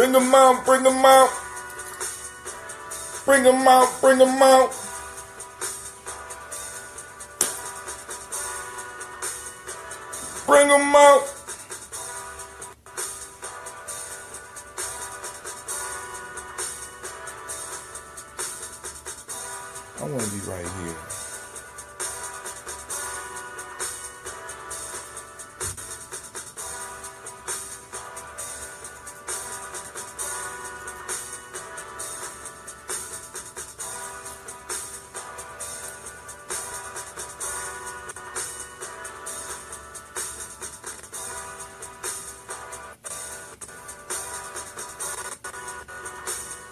Bring them out, bring them out. Bring them out, bring them out. Bring them out. I want to be right here.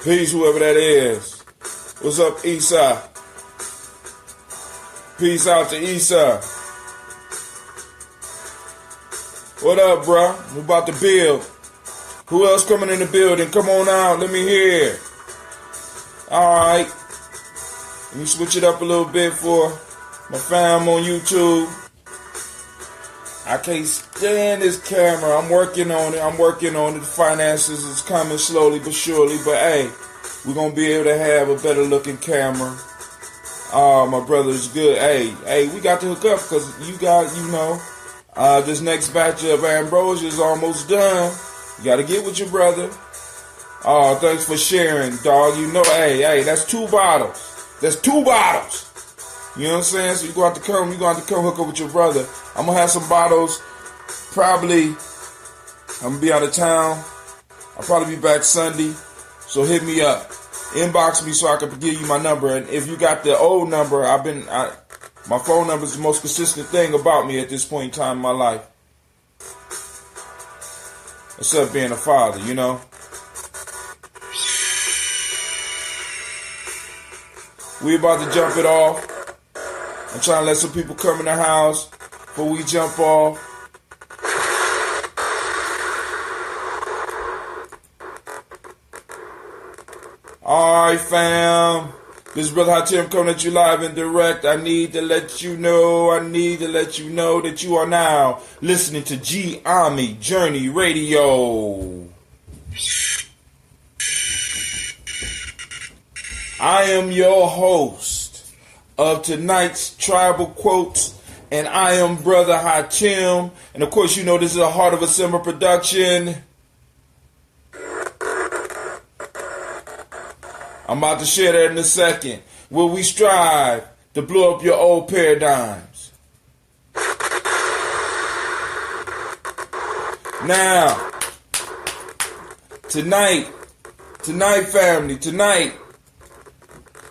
Peace, whoever that is. What's up, Issa? Peace out to Issa. What up, bro? We about to build. Who else coming in the building? Come on out. Let me hear. Alright. Let me switch it up a little bit for my fam on YouTube. I can't stand this camera. I'm working on it. The finances is coming slowly but surely. But hey, we're going to be able to have a better looking camera. My brother's good. Hey, we got to hook up because you got, this next batch of ambrosia is almost done. You got to get with your brother. Oh, thanks for sharing, dog. Hey, that's 2 bottles. That's 2 bottles. You know what I'm saying? So you're going to have to come hook up with your brother. I'm going to have some bottles. Probably, I'm going to be out of town. I'll probably be back Sunday. So hit me up. Inbox me so I can give you my number. And if you got the old number, my phone number is the most consistent thing about me at this point in time in my life. Except being a father, We about to jump it off. I'm trying to let some people come in the house before we jump off. Alright, fam. This is Brother Hatim coming at you live and direct. I need to let you know that you are now listening to Gye-Nyame Journey Radio. I am your host of tonight's Tribal Quotes, and I am Brother Hatim. And of course, this is a Heart of a Simmer production. I'm about to share that in a second. Where we strive to blow up your old paradigms. Now, tonight, family,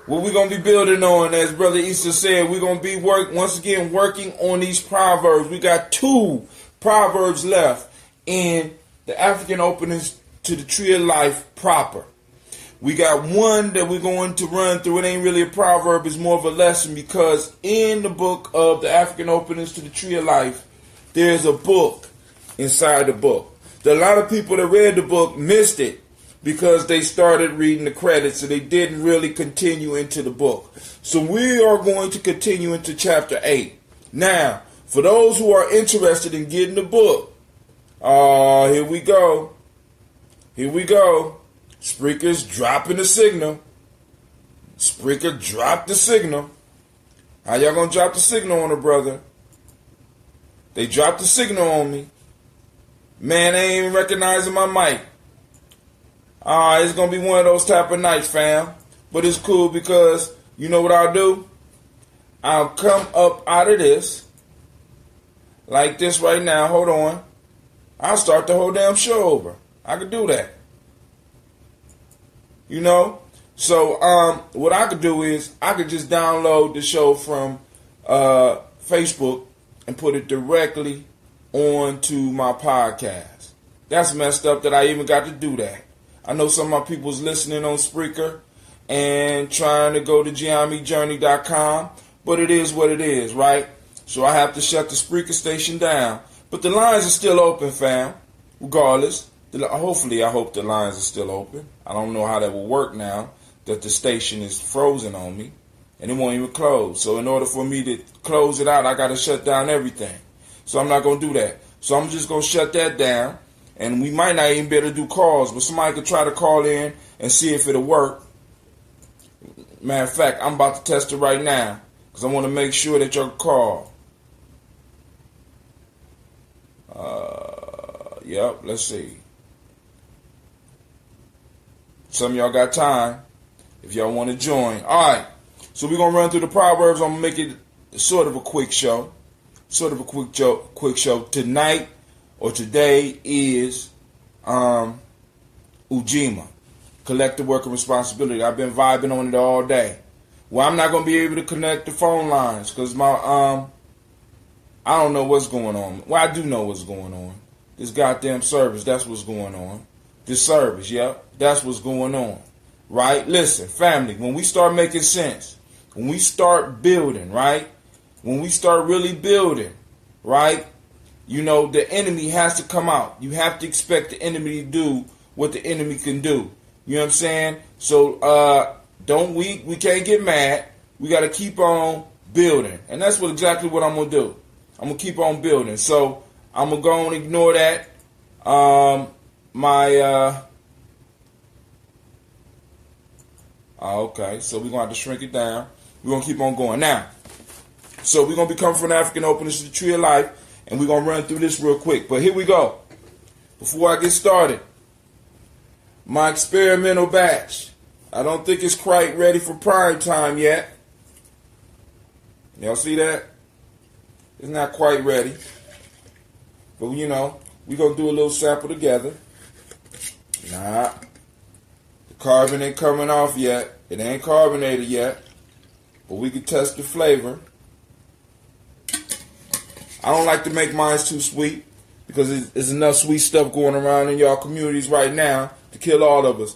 what we're going to be building on, as Brother Issa said, we're going to be working on these proverbs. We got 2 proverbs left in the African openings to the Tree of Life proper. We got one that we're going to run through. It ain't really a proverb, it's more of a lesson, because in the book of the African openings to the Tree of Life, there's a book inside the book. A lot of people that read the book missed it because they started reading the credits and they didn't really continue into the book. So we are going to continue into chapter 8. Now, for those who are interested in getting the book, here we go. Spreaker's dropping the signal. Spreaker dropped the signal. How y'all gonna drop the signal on a brother? They dropped the signal on me. Man, they ain't even recognizing my mic. It's gonna be one of those type of nights, fam. But it's cool because you know what I'll do? I'll come up out of this like this right now. Hold on. I'll start the whole damn show over. I could do that. So what I could do is I could just download the show from Facebook and put it directly onto my podcast. That's messed up that I even got to do that. I know some of my people's listening on Spreaker and trying to go to Gye-Nyame but it is what it is, right? So I have to shut the Spreaker station down. But the lines are still open, fam, regardless. Hopefully, I hope the lines are still open. I don't know how that will work now that the station is frozen on me and it won't even close. So in order for me to close it out, I got to shut down everything. So I'm not going to do that. So I'm just going to shut that down. And we might not even be able to do calls, but somebody could try to call in and see if it'll work. Matter of fact, I'm about to test it right now because I want to make sure that y'all call. Yep, let's see. Some of y'all got time if y'all want to join. All right, so we're going to run through the Proverbs. I'm going to make it sort of a quick show. Quick show. Tonight or today is Gye-Nyame, collective worker responsibility. I've been vibing on it all day. Well, I'm not going to be able to connect the phone lines because my I don't know what's going on. Well, I do know what's going on. This goddamn service, that's what's going on. This service, yep, that's what's going on. Right? Listen, family, when we start making sense, when we start building, right? When we start really building, right? You know, the enemy has to come out. You have to expect the enemy to do what the enemy can do. You know what I'm saying? So we can't get mad. We got to keep on building. And that's exactly what I'm going to do. I'm going to keep on building. So I'm going to go and ignore that. Okay, so we're going to have to shrink it down. We're going to keep on going. Now, so we're going to be coming from the African Openness to the Tree of Life, and we're going to run through this real quick. But here we go. Before I get started, my experimental batch. I don't think it's quite ready for prime time yet. Y'all see that? It's not quite ready. But, you know, we're going to do a little sample together. Nah. The carbon ain't coming off yet. It ain't carbonated yet. But we can test the flavor. I don't like to make mine too sweet because there's enough sweet stuff going around in y'all communities right now to kill all of us.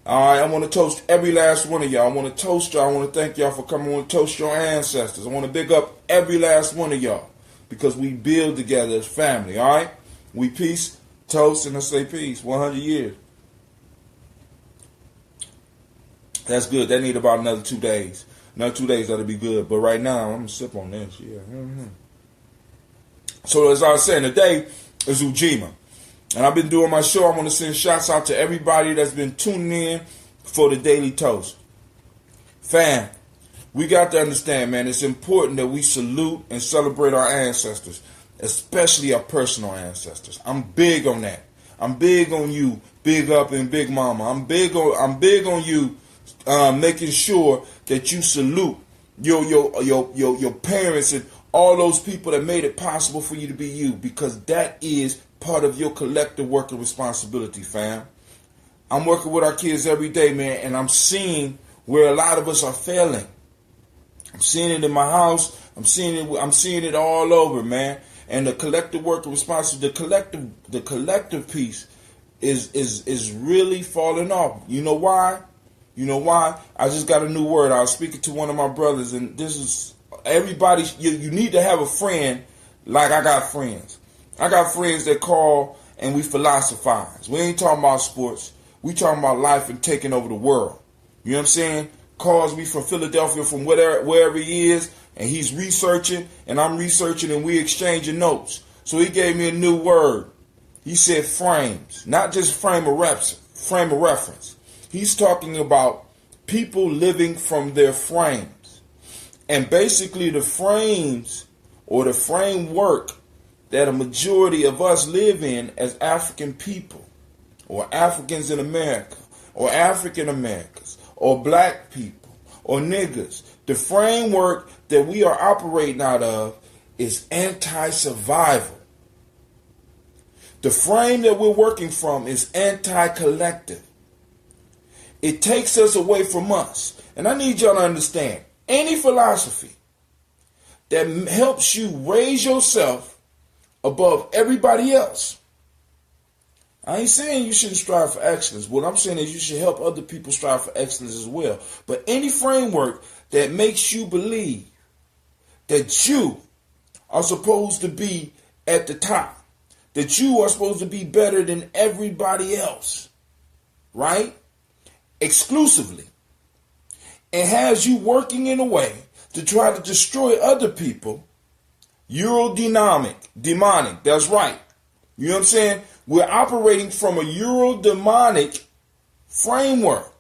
All right, I want to toast every last one of y'all. I want to toast y'all. I want to thank y'all for coming. I want to toast your ancestors. I want to big up every last one of y'all because we build together as family, all right? We peace, toast, and I say peace. 100 years. That's good. That need about another 2 days. Another 2 days, that'll be good. But right now, I'm going to sip on this. Yeah. So as I was saying, today is Gye-Nyame. And I've been doing my show. I want to send shouts out to everybody that's been tuning in for the Daily Toast. Fam, we got to understand, man, it's important that we salute and celebrate our ancestors, especially our personal ancestors. I'm big on that. I'm big on you, big up and big mama. I'm big on you making sure that you salute your parents and all those people that made it possible for you to be you, because that is part of your collective working responsibility, fam. I'm working with our kids every day, man, and I'm seeing where a lot of us are failing. I'm seeing it in my house. I'm seeing it all over, man. And the collective working responsibility, the collective piece is really falling off. You know why? You know why? I just got a new word. I was speaking to one of my brothers, and this is everybody. You need to have a friend like I got friends. I got friends that call and we philosophize. We ain't talking about sports. We talking about life and taking over the world. You know what I'm saying? Calls me from Philadelphia, from wherever he is, and he's researching, and I'm researching, and we exchanging notes. So he gave me a new word. He said frames, not just frame of reference. He's talking about people living from their frames. And basically the frames or the framework that a majority of us live in as African people, or Africans in America, or African Americans, or black people, or niggas. The framework that we are operating out of is anti-survival. The frame that we're working from is anti-collective. It takes us away from us. And I need y'all to understand, any philosophy that helps you raise yourself above everybody else. I ain't saying you shouldn't strive for excellence. What I'm saying is you should help other people strive for excellence as well. But any framework that makes you believe that you are supposed to be at the top, that you are supposed to be better than everybody else, right? Exclusively. And has you working in a way to try to destroy other people, demonic, that's right. You know what I'm saying? We're operating from a Euro-demonic framework.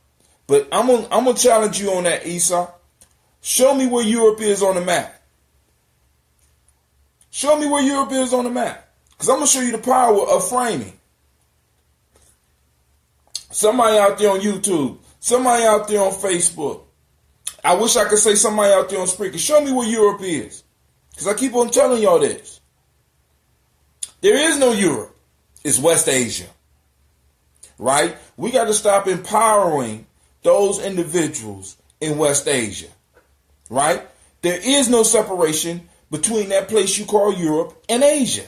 But I'm gonna challenge you on that, Esau. Show me where Europe is on the map. Show me where Europe is on the map. Because I'm going to show you the power of framing. Somebody out there on YouTube. Somebody out there on Facebook. I wish I could say somebody out there on Spreaker. Show me where Europe is. Because I keep on telling y'all this. There is no Europe. It's West Asia. Right? We got to stop empowering those individuals in West Asia. Right? There is no separation between that place you call Europe and Asia.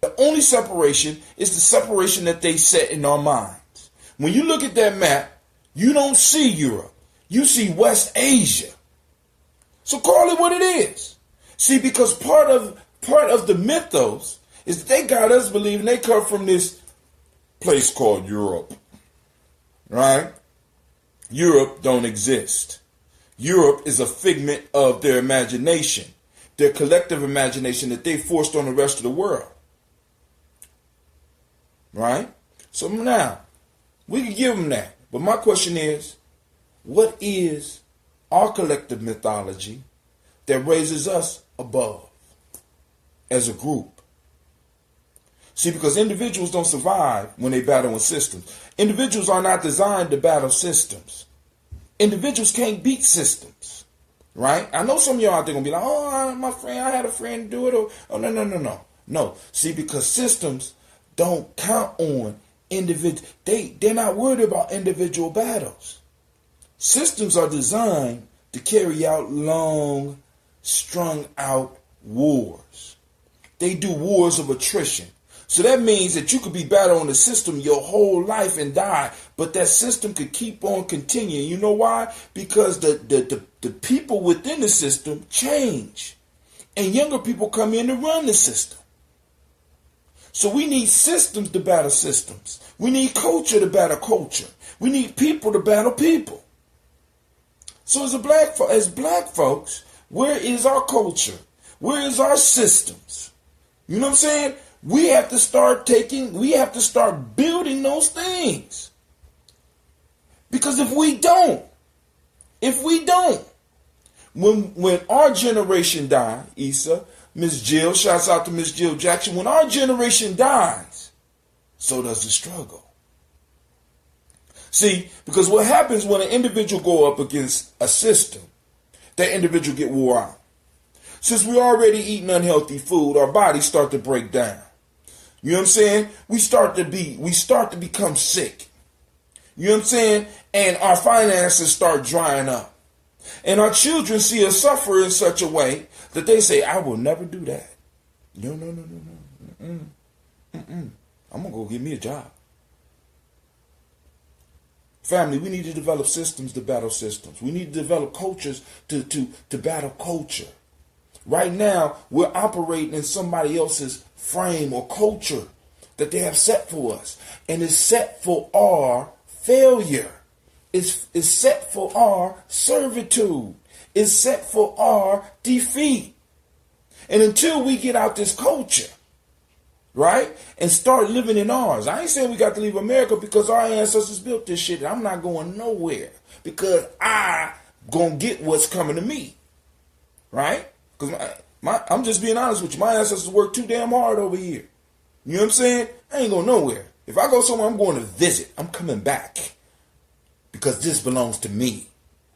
The only separation is the separation that they set in our minds. When you look at that map, you don't see Europe. You see West Asia. So call it what it is. See, because part of the mythos is that they got us believing they come from this place called Europe. Right? Europe don't exist. Europe is a figment of their imagination, their collective imagination that they forced on the rest of the world. Right? So now, we can give them that. But my question is, what is our collective mythology that raises us above as a group? See, because individuals don't survive when they battle in systems. Individuals are not designed to battle systems. Individuals can't beat systems. Right? I know some of y'all out there going to be like, oh, my friend, I had a friend do it. Or, oh, no. No. See, because systems don't count on individual. They're not worried about individual battles. Systems are designed to carry out long, strung out wars. They do wars of attrition. So that means that you could be battling the system your whole life and die, but that system could keep on continuing. You know why? Because the people within the system change. And younger people come in to run the system. So we need systems to battle systems. We need culture to battle culture. We need people to battle people. So as black folks, where is our culture? Where is our systems? You know what I'm saying? We have to start building those things. Because if we don't, when our generation die, Issa, Miss Jill, shouts out to Miss Jill Jackson, when our generation dies, so does the struggle. See, because what happens when an individual go up against a system, that individual get wore out. Since we're already eating unhealthy food, our bodies start to break down. You know what I'm saying? We start to become sick. You know what I'm saying? And our finances start drying up. And our children see us suffer in such a way that they say, I will never do that. No. I'm going to go get me a job. Family, we need to develop systems to battle systems. We need to develop cultures to battle culture. Right now, we're operating in somebody else's frame or culture that they have set for us. And it's set for our failure. It's set for our servitude. It's set for our defeat. And until we get out this culture, right, and start living in ours. I ain't saying we got to leave America because our ancestors built this shit and I'm not going nowhere because I gonna get what's coming to me. Right? Because I'm just being honest with you. My ancestors worked too damn hard over here. You know what I'm saying? I ain't going nowhere. If I go somewhere, I'm going to visit. I'm coming back. Because this belongs to me.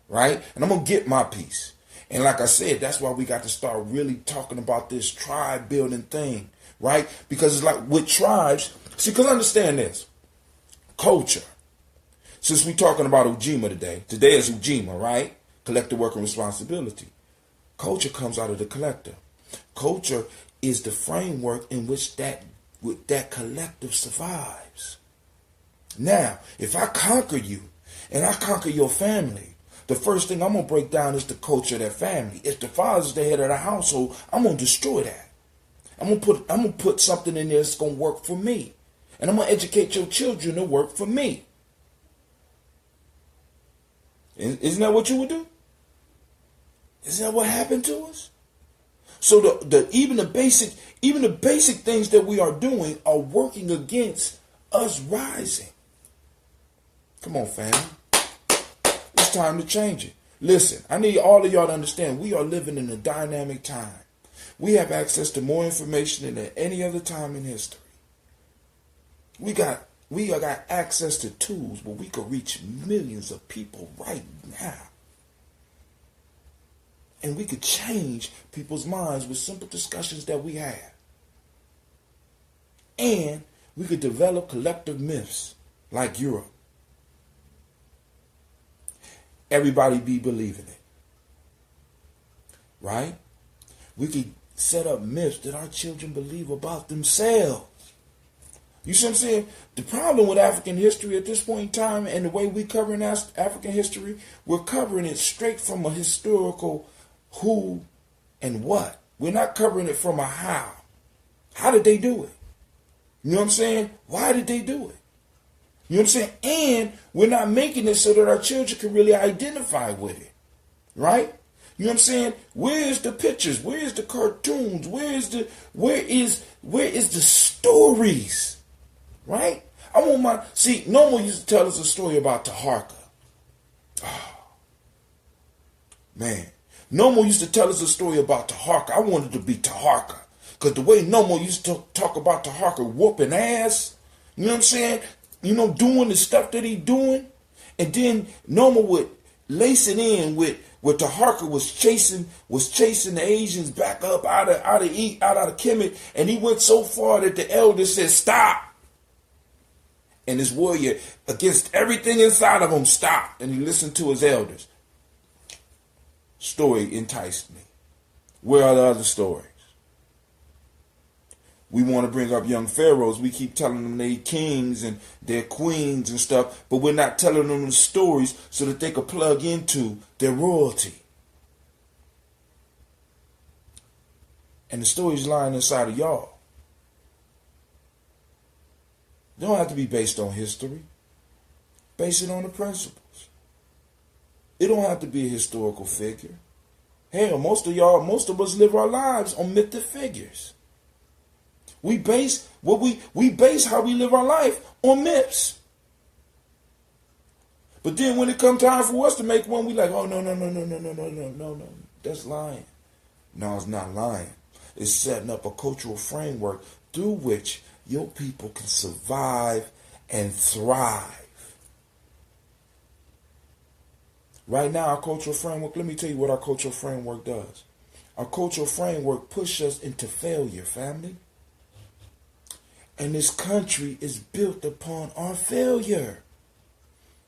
Right? And I'm going to get my piece. And like I said, that's why we got to start really talking about this tribe building thing. Right? Because it's like with tribes. See, because understand this. Culture. Since we're talking about Ujima today. Today is Ujima, right? Collective work and responsibility. Culture comes out of the collective. Culture is the framework in which that collective survives. Now, if I conquer you and I conquer your family, the first thing I'm going to break down is the culture of that family. If the father's the head of the household, I'm going to destroy that. I'm going to put something in there that's going to work for me. And I'm going to educate your children to work for me. Isn't that what you would do? Isn't that what happened to us? So even the basic things that we are doing are working against us rising. Come on, fam. It's time to change it. Listen, I need all of y'all to understand we are living in a dynamic time. We have access to more information than at any other time in history. We got access to tools where we could reach millions of people right now. And we could change people's minds with simple discussions that we have. And we could develop collective myths like Europe. Everybody be believing it. Right? We could set up myths that our children believe about themselves. You see what I'm saying? The problem with African history at this point in time and the way we covering African history, we're covering it straight from a historical who and what. We're not covering it from a how. How did they do it? You know what I'm saying? Why did they do it? You know what I'm saying? And we're not making it so that our children can really identify with it. Right? You know what I'm saying? Where's the pictures? Where's the cartoons? Where is the stories? Right? Normal used to tell us a story about Taharka. Oh, man. Normal used to tell us a story about Taharka. I wanted to be Taharka. Because the way Normal used to talk about Taharka whooping ass, you know what I'm saying? You know, doing the stuff that he doing. And then Normal would lace it in with where Taharka was chasing the Asians back up out of Kemet, and he went so far that the elder said, "Stop." And this warrior, against everything inside of him, stopped, and he listened to his elders. Story enticed me. Where are the other stories? We want to bring up young pharaohs. We keep telling them they're kings and they're queens and stuff, but we're not telling them the stories so that they could plug into their royalty. And the stories lying inside of y'all. They don't have to be based on history. Base it on the principles. It don't have to be a historical figure. Hell, most of us live our lives on mythic figures. We base how we live our life on myths. But then when it comes time for us to make one, we like, oh no, that's lying. No, it's not lying. It's setting up a cultural framework through which your people can survive and thrive. Right now, our cultural framework, let me tell you what our cultural framework does. Our cultural framework pushes us into failure, family. And this country is built upon our failure.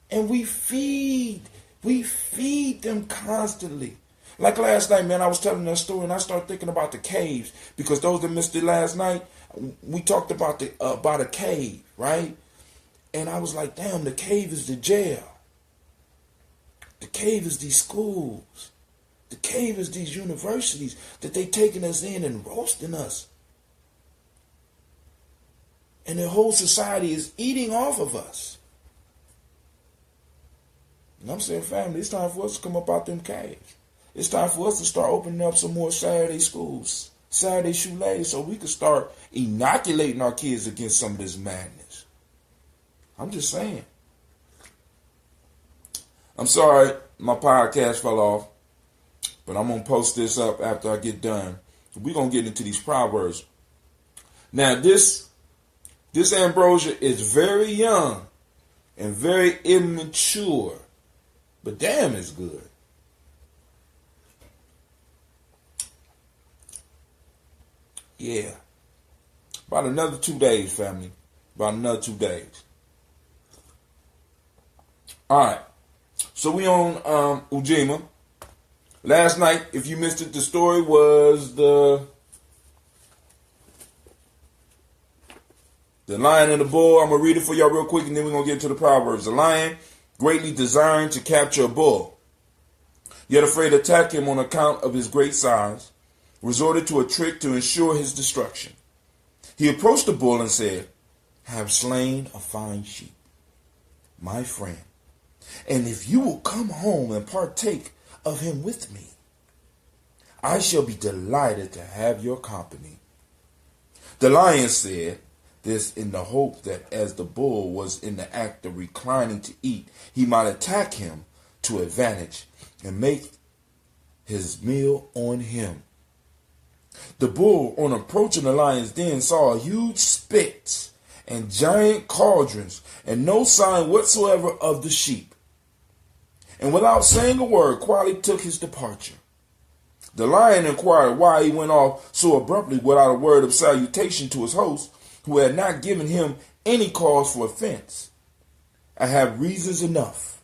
And we feed them constantly. Like last night, man, I was telling that story and I started thinking about the caves. Because those that missed it last night, we talked about a cave, right? And I was like, damn, the cave is the jail. The cave is these schools. The cave is these universities that they taking us in and roasting us. And the whole society is eating off of us. And I'm saying, family, it's time for us to come up out them caves. It's time for us to start opening up some more Saturday schools, Saturday shoelays, so we can start inoculating our kids against some of this madness. I'm just saying. I'm sorry my podcast fell off, but I'm going to post this up after I get done. We're going to get into these proverbs. Now, this ambrosia is very young and very immature, but damn, it's good. Yeah. About another 2 days, family. About another 2 days. All right. So we on Ujima. Last night, if you missed it, the story was the lion and the bull. I'm going to read it for y'all real quick, and then we're going to get into the proverbs. The lion, greatly desiring to capture a bull, yet afraid to attack him on account of his great size, resorted to a trick to ensure his destruction. He approached the bull and said, "I have slain a fine sheep, my friend, and if you will come home and partake of him with me, I shall be delighted to have your company. The lion said this in the hope that as the bull was in the act of reclining to eat, he might attack him to advantage and make his meal on him. The bull, on approaching the lion's den, saw huge spits and giant cauldrons and no sign whatsoever of the sheep. And without saying a word, quietly took his departure. The lion inquired why he went off so abruptly without a word of salutation to his host, who had not given him any cause for offense. I have reasons enough,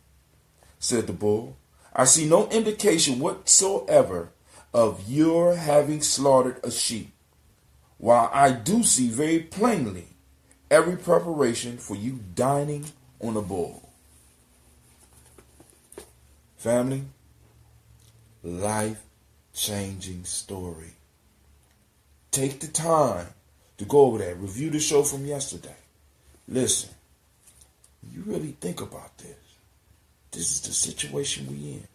said the bull. I see no indication whatsoever of your having slaughtered a sheep, while I do see very plainly every preparation for you dining on a bull. Family, life-changing story. Take the time to go over that. Review the show from yesterday. Listen, you really think about this. This is the situation we in.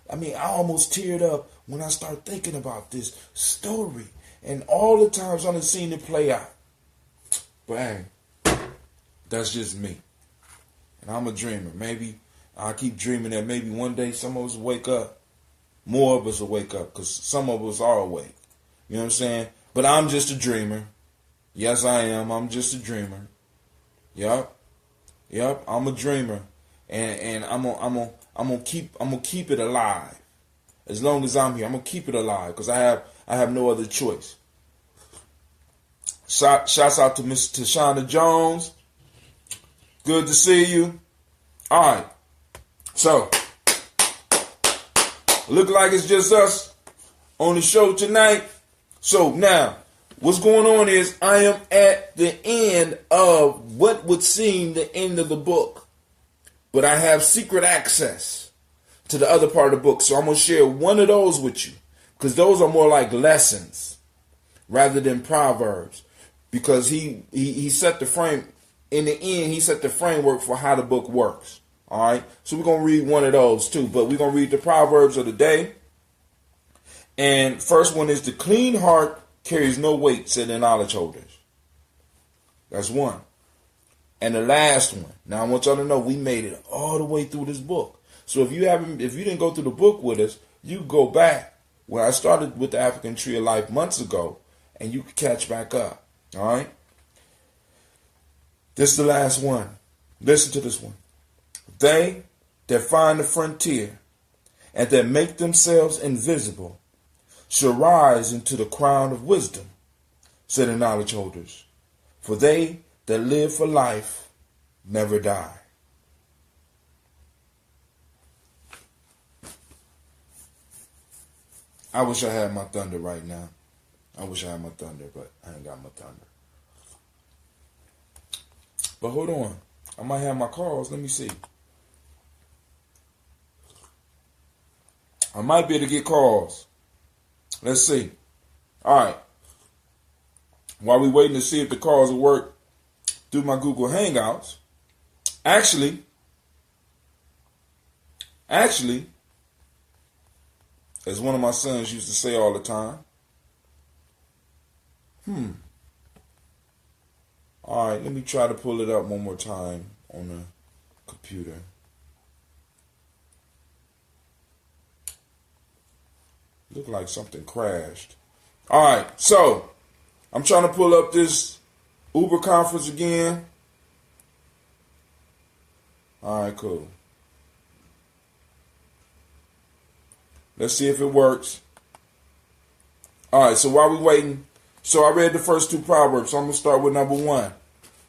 I almost teared up when I start thinking about this story and all the times I've seen it play out. But hey, that's just me. And I'm a dreamer. Maybe I keep dreaming that maybe one day some of us will wake up. More of us will wake up because some of us are awake. You know what I'm saying? But I'm just a dreamer. Yes, I am. I'm just a dreamer. Yep, I'm a dreamer. And I'm gonna keep it alive. As long as I'm here, I'm gonna keep it alive because I have no other choice. Shouts out to Miss Tashonda Jones. Good to see you. All right. So, look like it's just us on the show tonight. So now, what's going on is I am at the end of what would seem the end of the book. But I have secret access to the other part of the book. So I'm going to share one of those with you. Because those are more like lessons rather than proverbs. Because he set the frame, in the end, he set the framework for how the book works. All right. So we're going to read one of those too. But we're going to read the proverbs of the day. And first one is the clean heart carries no weight, said the knowledge holders. That's one. And the last one. Now I want y'all to know we made it all the way through this book. So if you didn't go through the book with us, you go back where I started with the African Tree of Life months ago, and you can catch back up. All right. This is the last one. Listen to this one. They that find the frontier and that make themselves invisible shall rise into the crown of wisdom, said the knowledge holders. For they that live for life never die. I wish I had my thunder right now. I wish I had my thunder, but I ain't got my thunder. But hold on. I might have my calls. Let me see. I might be able to get calls. Let's see. All right. While we waiting to see if the calls will work through my Google Hangouts, actually, as one of my sons used to say all the time, all right, let me try to pull it up one more time on the computer. Looked like something crashed. All right, so I'm trying to pull up this Uber conference again. All right, cool. Let's see if it works. All right, so while we're waiting, so I read the first two proverbs, so I'm going to start with number one.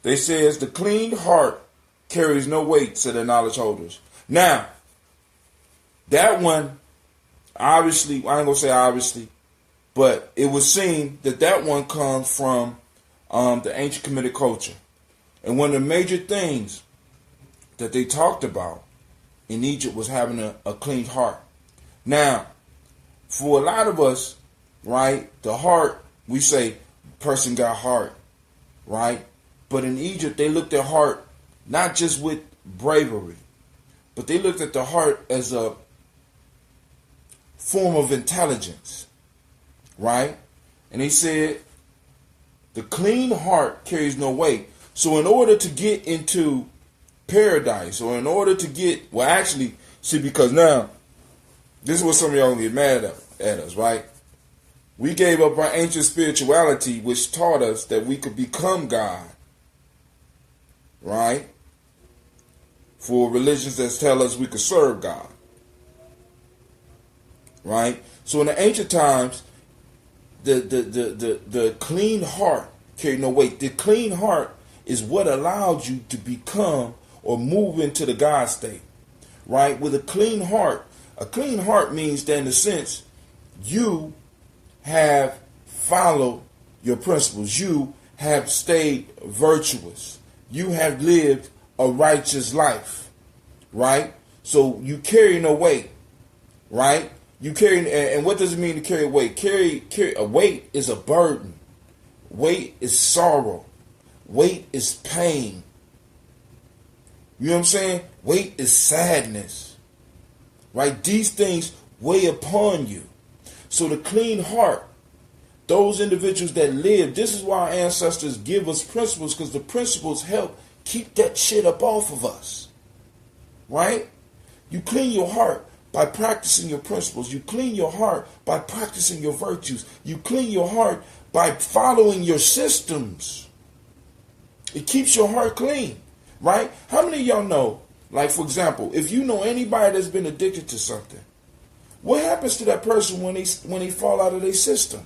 They says, the clean heart carries no weight, said the knowledge holders. Now, that one, obviously, I ain't going to say obviously, but it would seem that one comes from the ancient Kemetic culture. And one of the major things that they talked about in Egypt was having a clean heart. Now, for a lot of us, right, the heart, we say, person got heart, right? But in Egypt, they looked at heart not just with bravery, but they looked at the heart as form of intelligence, right? And he said, the clean heart carries no weight. So in order to get into paradise, or in order to get, well, actually, see, because now, this is what some of y'all get mad at us, right? We gave up our ancient spirituality, which taught us that we could become God, right? For religions that tell us we could serve God, right? So in the ancient times, the clean heart carried no weight. The clean heart is what allowed you to become or move into the God state, right? With a clean heart means that in a sense, you have followed your principles. You have stayed virtuous. You have lived a righteous life, right? So you carry no weight, right? You carry, and what does it mean to carry weight? Carry a weight is a burden. Weight is sorrow. Weight is pain. You know what I'm saying? Weight is sadness, right? These things weigh upon you. So the clean heart, those individuals that live, this is why our ancestors give us principles, because the principles help keep that shit up off of us, right? You clean your heart by practicing your principles. You clean your heart by practicing your virtues. You clean your heart by following your systems. It keeps your heart clean, right? How many of y'all know, like for example, if you know anybody that's been addicted to something, what happens to that person when they fall out of their system?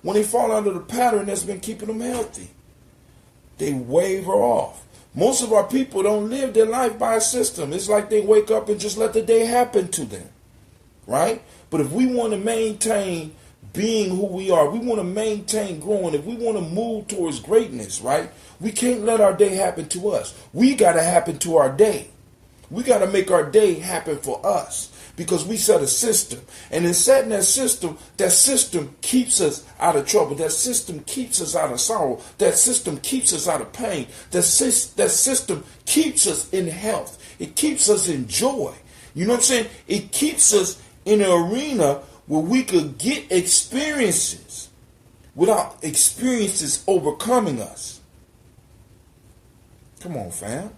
When they fall out of the pattern that's been keeping them healthy? They waver off. Most of our people don't live their life by a system. It's like they wake up and just let the day happen to them, right? But if we want to maintain being who we are, we want to maintain growing, if we want to move towards greatness, right? We can't let our day happen to us. We got to happen to our day. We got to make our day happen for us, because we set a system. And in setting that system keeps us out of trouble. That system keeps us out of sorrow. That system keeps us out of pain. That system keeps us in health. It keeps us in joy. You know what I'm saying? It keeps us in an arena where we could get experiences without experiences overcoming us. Come on, fam.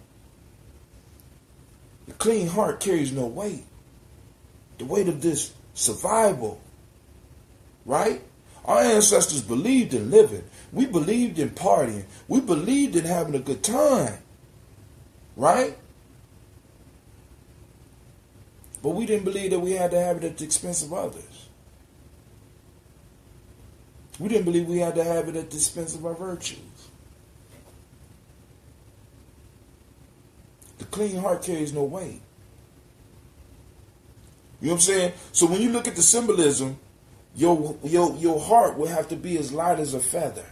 The clean heart carries no weight. The weight of this survival, right? Our ancestors believed in living. We believed in partying. We believed in having a good time, right? But we didn't believe that we had to have it at the expense of others. We didn't believe we had to have it at the expense of our virtues. The clean heart carries no weight. You know what I'm saying? So when you look at the symbolism, your heart will have to be as light as a feather.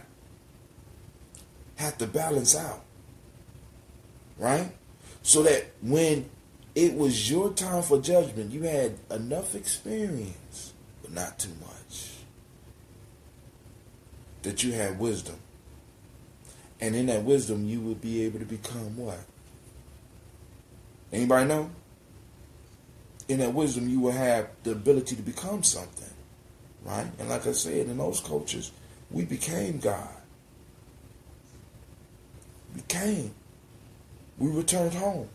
Have to balance out. Right? So that when it was your time for judgment, you had enough experience, but not too much. That you had wisdom. And in that wisdom, you would be able to become what? Anybody know? In that wisdom, you will have the ability to become something, right? And like I said, in those cultures, we became God. We returned home,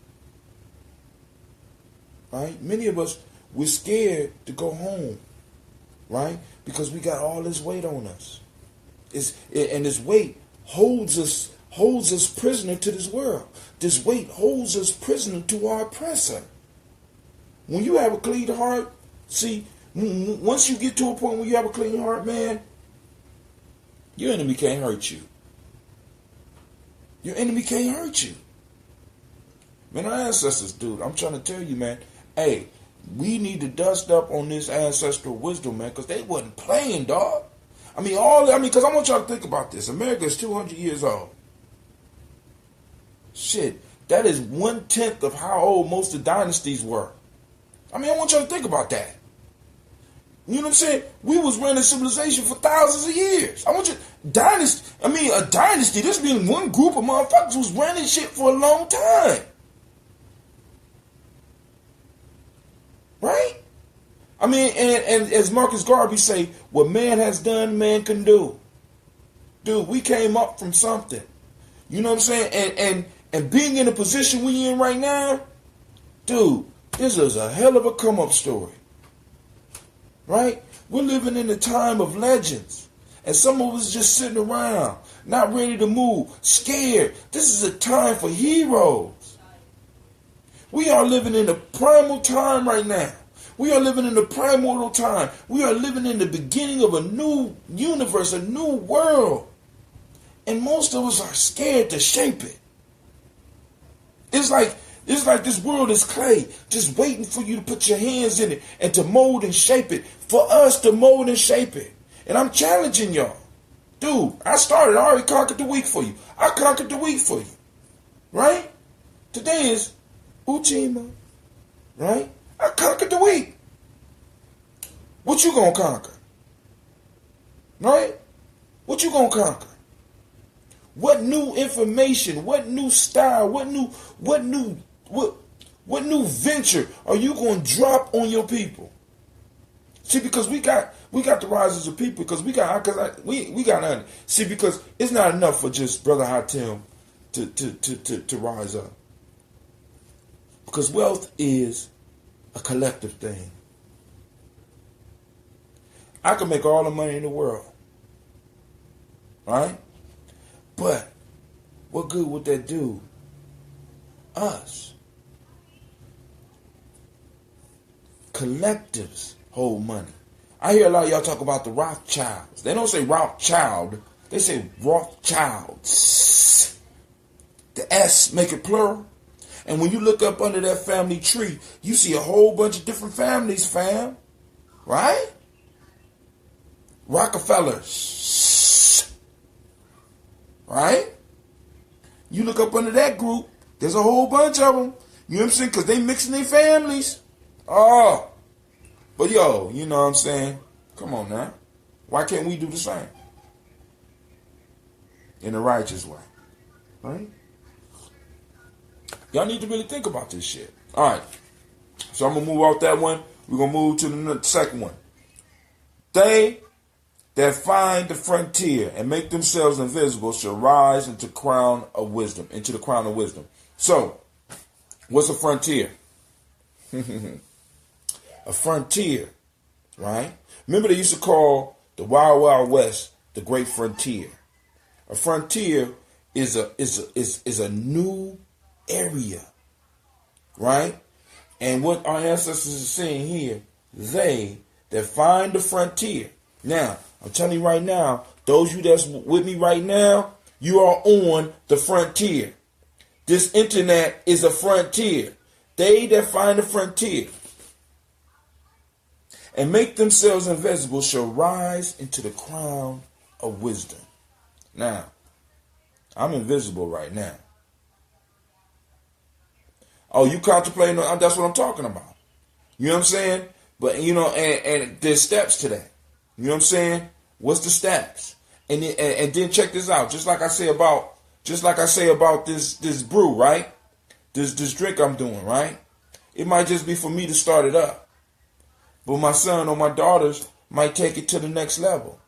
right? Many of us, we're scared to go home, right? Because we got all this weight on us. And this weight holds us prisoner to this world. This weight holds us prisoner to our oppressor. When you have a clean heart, see, once you get to a point where you have a clean heart, man, your enemy can't hurt you. Your enemy can't hurt you. Man, our ancestors, dude, I'm trying to tell you, man, hey, we need to dust up on this ancestral wisdom, man, because they wasn't playing, dog. Because I want y'all to think about this. America is 200 years old. Shit, that is 1/10 of how old most of the dynasties were. I want y'all to think about that. You know what I'm saying? We was running civilization for thousands of years. A dynasty, this being one group of motherfuckers was running shit for a long time. Right? I mean, and as Marcus Garvey say, what man has done, man can do. Dude, we came up from something. You know what I'm saying? And being in the position we in right now, dude, this is a hell of a come up story. Right? We're living in a time of legends. And some of us just sitting around, not ready to move, scared. This is a time for heroes. We are living in a primal time right now. We are living in the primordial time. We are living in the beginning of a new universe, a new world. And most of us are scared to shape it. It's like this world is clay, just waiting for you to put your hands in it and to mold and shape it. For us to mold and shape it. And I'm challenging y'all. Dude, I already conquered the week for you. I conquered the week for you. Right? Today is Uchima. Right? I conquered the week. What you gonna conquer? Right? What you gonna conquer? What new information, what new style, what new venture are you gonna drop on your people? See, because we got the rise as a people, because we got nothing. See, because it's not enough for just Brother Hatem to rise up. Because wealth is a collective thing. I can make all the money in the world. Right? But what good would that do us? Collectives hold money. I hear a lot of y'all talk about the Rothschilds. They don't say Rothschild. They say Rothschilds. The S make it plural. And when you look up under that family tree, you see a whole bunch of different families, fam. Right? Rockefellers. Right? You look up under that group, there's a whole bunch of them. You know what I'm saying? Because they mixing their families. Oh. But yo, you know what I'm saying? Come on now. Why can't we do the same? In a righteous way. Right? Y'all need to really think about this shit. Alright. So I'm going to move off that one. We're going to move to the second one. They that find the frontier and make themselves invisible shall rise into the crown of wisdom. So, what's a frontier? A frontier, right? Remember they used to call the Wild Wild West the Great Frontier. A frontier is a new area, right? And what our ancestors are saying here, they that find the frontier. Now, I'm telling you right now, those of you that's with me right now, you are on the frontier. This internet is a frontier. They that find the frontier and make themselves invisible shall rise into the crown of wisdom. Now, I'm invisible right now. Oh, you contemplating? That's what I'm talking about. You know what I'm saying? But, you know, and there's steps to that. You know what I'm saying? What's the steps? And then check this out. Just like I say about this brew, right? This drink I'm doing, right? It might just be for me to start it up. But my son or my daughters might take it to the next level.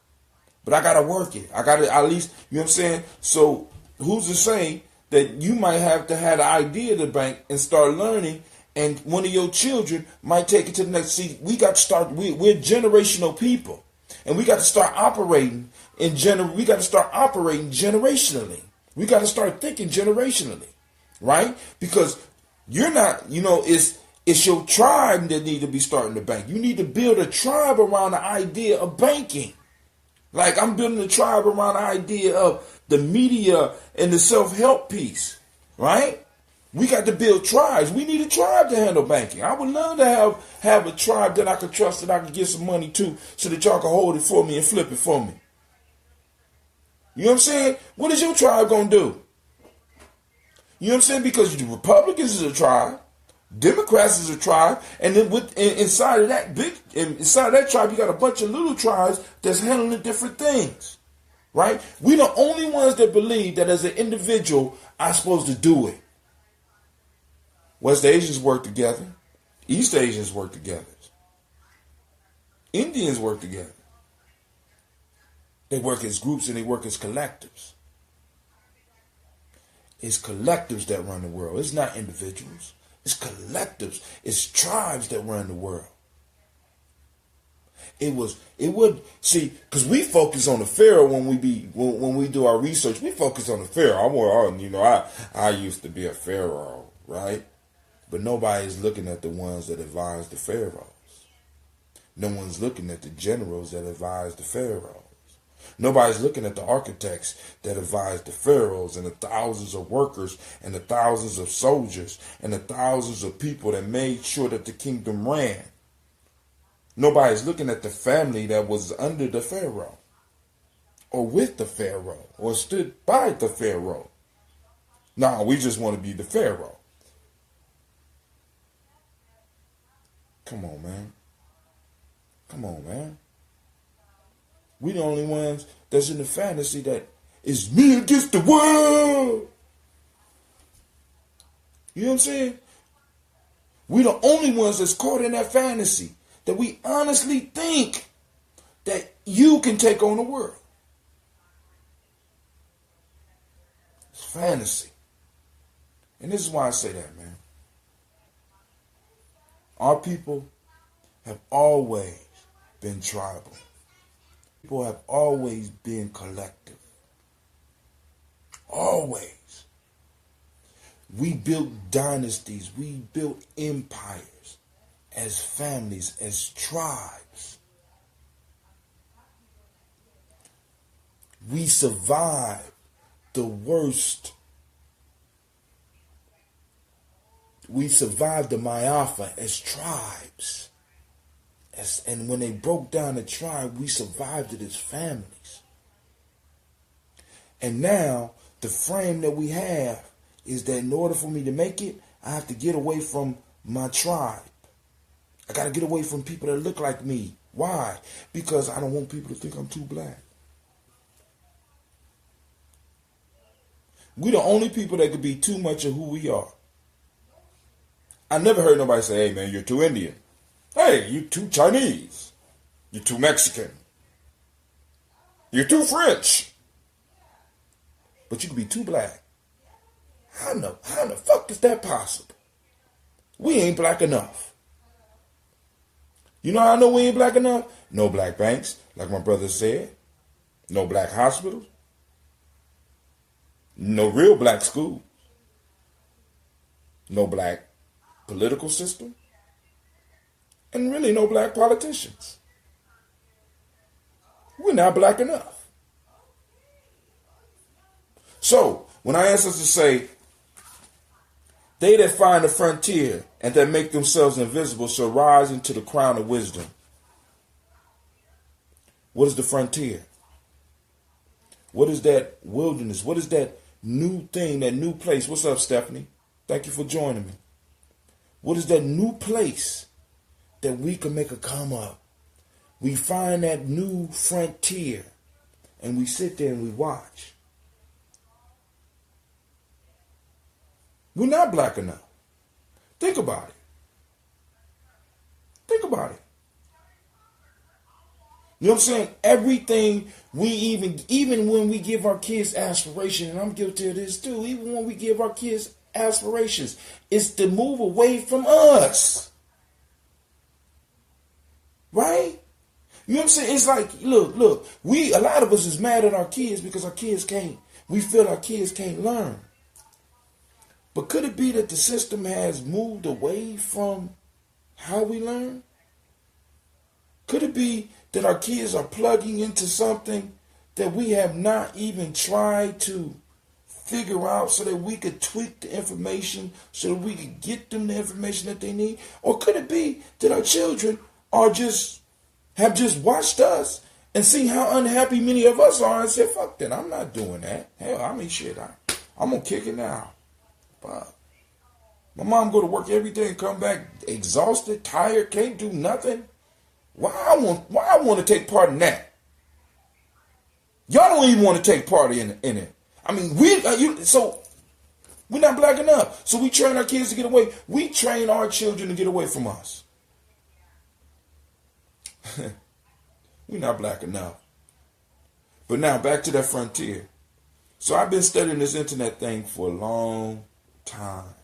But I gotta work it. I gotta at least, you know what I'm saying? So who's to say that you might have to have the idea of the bank and start learning, and one of your children might take it to the next. See, we got to start. We're generational people, and we got to start operating We got to start operating generationally. We got to start thinking generationally, right? Because you're not, you know, it's your tribe that need to be starting the bank. You need to build a tribe around the idea of banking. Like I'm building a tribe around the idea of the media and the self-help piece, right? We got to build tribes. We need a tribe to handle banking. I would love to have a tribe that I could trust, that I could give some money to, so that y'all can hold it for me and flip it for me. You know what I'm saying? What is your tribe going to do? You know what I'm saying? Because the Republicans is a tribe, Democrats is a tribe, and then inside of that tribe, you got a bunch of little tribes that's handling different things, right? We the only ones that believe that as an individual, I'm supposed to do it. West Asians work together. East Asians work together. Indians work together. They work as groups and they work as collectives. It's collectives that run the world. It's not individuals. It's collectives. It's tribes that run the world. Because we focus on the Pharaoh when we do our research. We focus on the Pharaoh. I used to be a Pharaoh, right? But nobody's looking at the ones that advise the Pharaohs. No one's looking at the generals that advise the Pharaohs. Nobody's looking at the architects that advised the pharaohs and the thousands of workers and the thousands of soldiers and the thousands of people that made sure that the kingdom ran. Nobody's looking at the family that was under the pharaoh or with the pharaoh or stood by the pharaoh. No, we just want to be the pharaoh. Come on, man. Come on, man. We the only ones that's in the fantasy that is me against the world. You know what I'm saying? We the only ones that's caught in that fantasy that we honestly think that you can take on the world. It's fantasy. And this is why I say that, man. Our people have always been tribal. People have always been collective. Always. We built dynasties. We built empires as families, as tribes. We survived the worst. We survived the Ma'afa as tribes. And when they broke down the tribe, we survived it as families. And now, the frame that we have is that in order for me to make it, I have to get away from my tribe. I got to get away from people that look like me. Why? Because I don't want people to think I'm too black. We the only people that could be too much of who we are. I never heard nobody say, hey man, you're too Indian. Hey, you too Chinese. You're too Mexican. You're too French. But you can be too black. How in the fuck is that possible? We ain't black enough. You know how I know we ain't black enough? No black banks, like my brother said. No black hospitals. No real black schools. No black political system. And really no black politicians. We're not black enough. So, when our ancestors say, they that find the frontier and that make themselves invisible shall rise into the crown of wisdom. What is the frontier? What is that wilderness? What is that new thing, that new place? What's up, Stephanie? Thank you for joining me. What is that new place that we can make a come up? We find that new frontier and we sit there and we watch. We're not black enough. Think about it. Think about it. You know what I'm saying? Everything we even when we give our kids aspiration, and I'm guilty of this too, even when we give our kids aspirations, it's to move away from us. Right? You know what I'm saying? It's like, look, a lot of us is mad at our kids because we feel our kids can't learn. But could it be that the system has moved away from how we learn? Could it be that our kids are plugging into something that we have not even tried to figure out so that we could tweak the information, so that we could get them the information that they need? Or could it be that our children have just watched us and seen how unhappy many of us are and said, fuck that, I'm not doing that. Hell, I mean, shit, I'm going to kick it now. But my mom go to work every day and come back exhausted, tired, can't do nothing. Why I want to take part in that? Y'all don't even want to take part in it. I mean, so we're not black enough. So we train our kids to get away. We train our children to get away from us. We're not black enough. But now back to that frontier. So I've been studying this internet thing for a long time,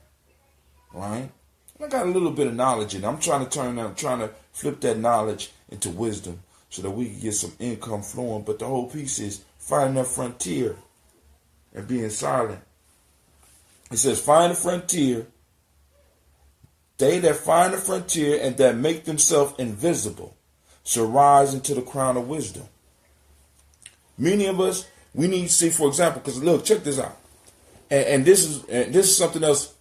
right? And I got a little bit of knowledge in it. I'm trying to flip that knowledge into wisdom so that we can get some income flowing. But the whole piece is finding that frontier and being silent. It says, find the frontier. They that find the frontier and that make themselves invisible shall rise into the crown of wisdom. Many of us, we need to see, for example, because look, check this out. And this is something else.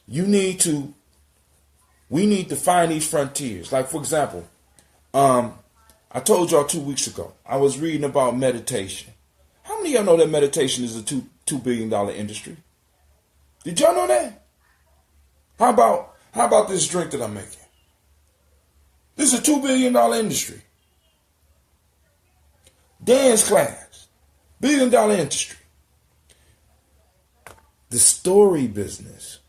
We need to find these frontiers. Like, for example, I told y'all 2 weeks ago, I was reading about meditation. How many of y'all know that meditation is a $2 billion industry? Did y'all know that? How about this drink that I'm making? This is a $2 billion industry. Dance class, $1 billion industry. The story business,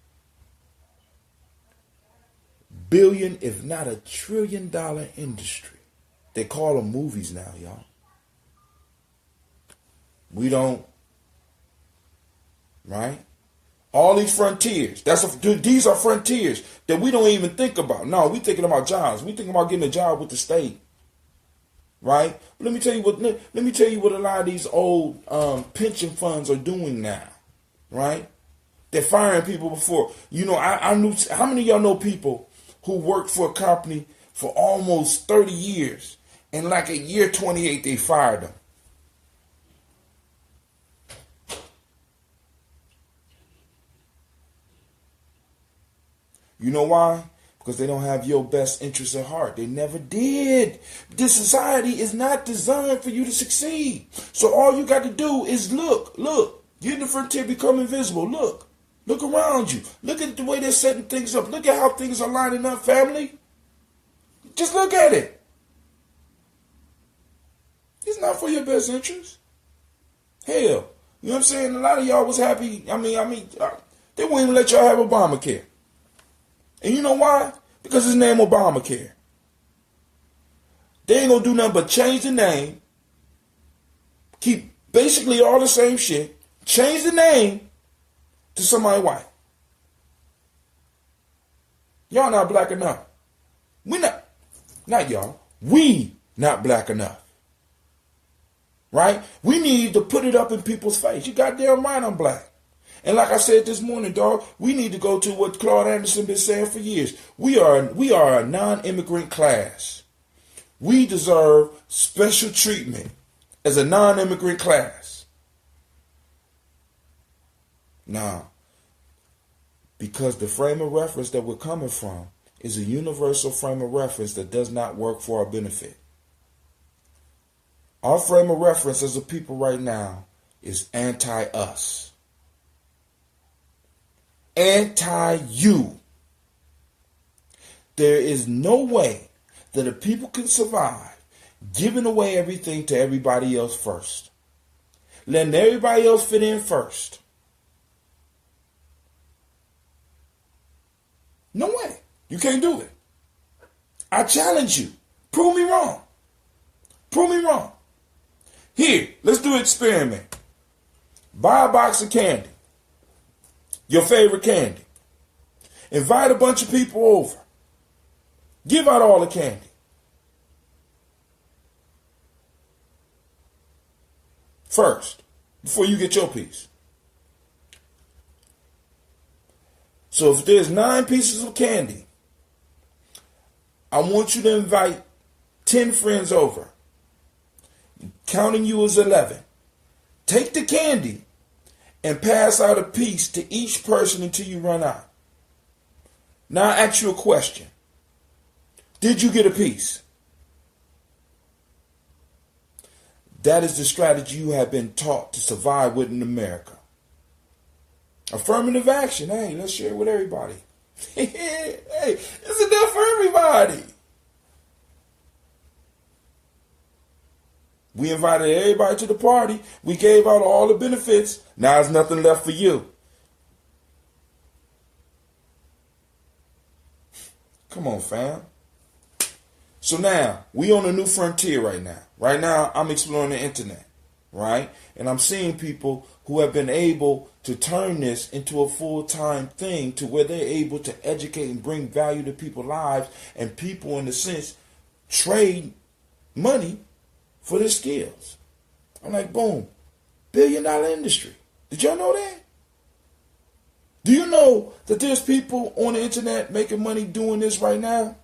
billion, if not $1 trillion industry. They call them movies now, y'all. We don't, right? All these frontiers. These are frontiers that we don't even think about. No, we thinking about jobs. We thinking about getting a job with the state, right? But let me tell you what a lot of these old pension funds are doing now, right? They're firing people before. You know, I knew. How many of y'all know people who worked for a company for almost 30 years, and like at year 28 they fired them? You know why? Because they don't have your best interests at heart. They never did. This society is not designed for you to succeed. So all you got to do is look. Get in the frontier, become invisible. Look around you. Look at the way they're setting things up. Look at how things are lining up, family. Just look at it. It's not for your best interest. Hell, you know what I'm saying? A lot of y'all was happy. I mean, they won't even let y'all have Obamacare. And you know why? Because his name Obamacare. They ain't gonna do nothing but change the name, keep basically all the same shit, change the name to somebody white. Y'all not black enough. Not y'all. We not black enough. Right? We need to put it up in people's face. You goddamn right I'm black. And like I said this morning, dog, we need to go to what Claude Anderson been saying for years. We are a non-immigrant class. We deserve special treatment as a non-immigrant class. Now, because the frame of reference that we're coming from is a universal frame of reference that does not work for our benefit. Our frame of reference as a people right now is anti-us. Anti-you. There is no way that a people can survive giving away everything to everybody else first. Letting everybody else fit in first. No way. You can't do it. I challenge you. Prove me wrong. Prove me wrong. Here, let's do an experiment. Buy a box of candy. Your favorite candy. Invite a bunch of people over. Give out all the candy. First, before you get your piece. So if there's 9 pieces of candy, I want you to invite 10 friends over. Counting you as 11. Take the candy and pass out a piece to each person until you run out. Now I ask you a question. Did you get a piece? That is the strategy you have been taught to survive with in America. Affirmative action. Hey, let's share it with everybody. Hey, it's enough for everybody. We invited everybody to the party. We gave out all the benefits. Now there's nothing left for you. Come on, fam. So now, we on a new frontier right now. Right now, I'm exploring the internet, right? And I'm seeing people who have been able to turn this into a full-time thing to where they're able to educate and bring value to people's lives, and people, in a sense, trade money for their skills. I'm like, boom, $1 billion industry. Did y'all know that? Do you know that there's people on the internet making money doing this right now?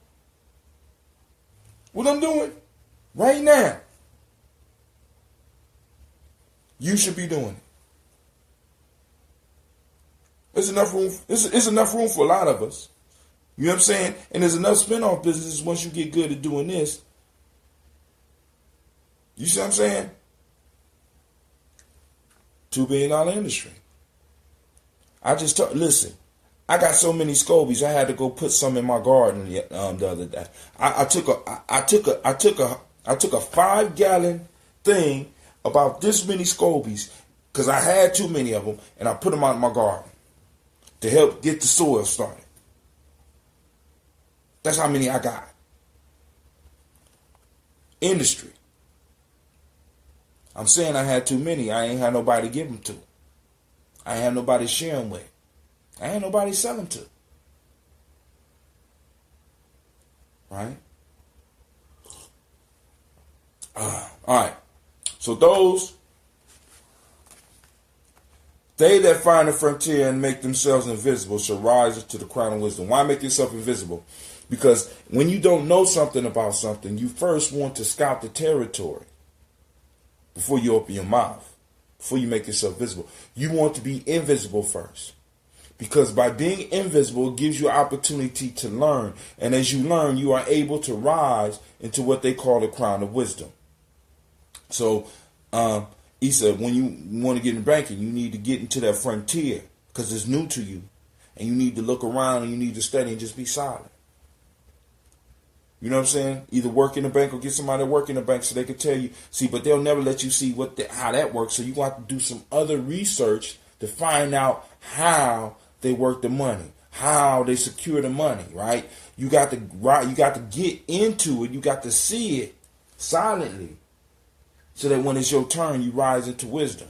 What I'm doing right now, you should be doing it. There's enough room. There's enough room for a lot of us. You know what I'm saying? And there's enough spin-off businesses once you get good at doing this. You see what I'm saying? $2 billion industry. Listen, I got so many scobies. I had to go put some in my garden the other day. I took a 5-gallon thing about this many scobies because I had too many of them, and I put them out in my garden to help get the soil started. That's how many I got. Industry. I'm saying I had too many. I ain't had nobody to give them to. I ain't had nobody to share them with. I ain't nobody to sell them to. Right? All right. So they that find the frontier and make themselves invisible shall rise to the crown of wisdom. Why make yourself invisible? Because when you don't know something about something, you first want to scout the territory before you open your mouth, before you make yourself visible. You want to be invisible first. Because by being invisible, it gives you opportunity to learn. And as you learn, you are able to rise into what they call the crown of wisdom. So, he said, when you want to get in banking, you need to get into that frontier because it's new to you. And you need to look around and you need to study and just be silent. You know what I'm saying? Either work in the bank or get somebody to work in the bank so they can tell you. See, but they'll never let you see how that works. So you got to do some other research to find out how they work the money, how they secure the money, right? You got to get into it. You got to see it silently so that when it's your turn, you rise into wisdom.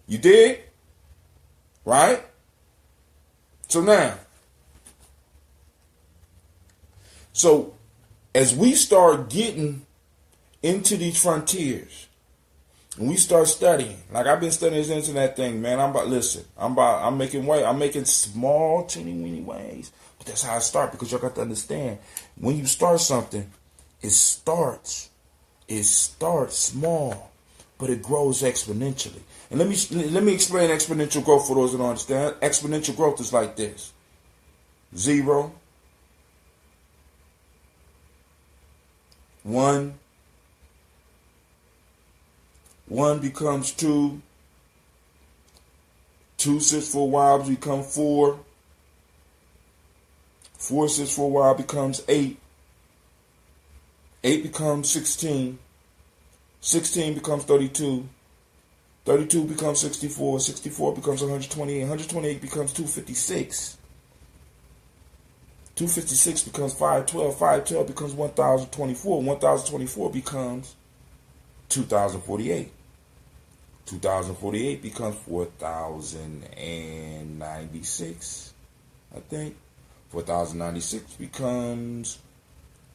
You did? Right? So now, as we start getting into these frontiers, and we start studying, like I've been studying this internet thing, man. I'm making small, teeny-weeny waves. But that's how I start, because y'all got to understand, when you start something, it starts small, but it grows exponentially. And let me explain exponential growth for those that don't understand. Exponential growth is like this. 0, 1 becomes 2. 2 sits for a while, becomes 4. 4 sits for a while, becomes 8. 8 becomes 16. 16 becomes 32. 32 becomes 64. 64 becomes 128. 128 becomes 256. 256 becomes 512. 512 becomes 1024. 1024 becomes 2048. 2048 becomes 4096, I think. 4096 becomes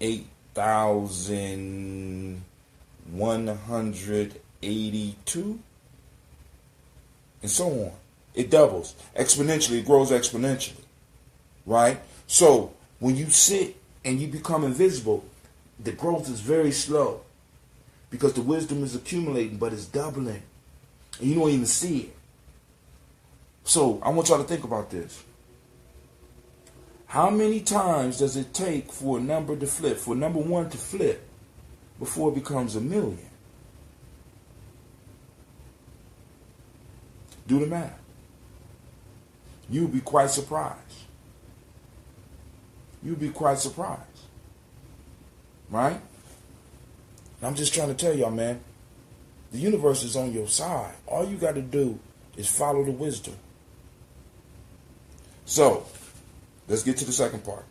8182, and so on. It doubles exponentially. It grows exponentially, right? So when you sit and you become invisible, the growth is very slow because the wisdom is accumulating, but it's doubling, and you don't even see it. So I want y'all to think about this. How many times does it take for a number to flip, for number 1 to flip, before it becomes 1,000,000? Do the math. You'll be quite surprised. You'll be quite surprised. Right? I'm just trying to tell y'all, man, the universe is on your side. All you got to do is follow the wisdom. So, let's get to the second part.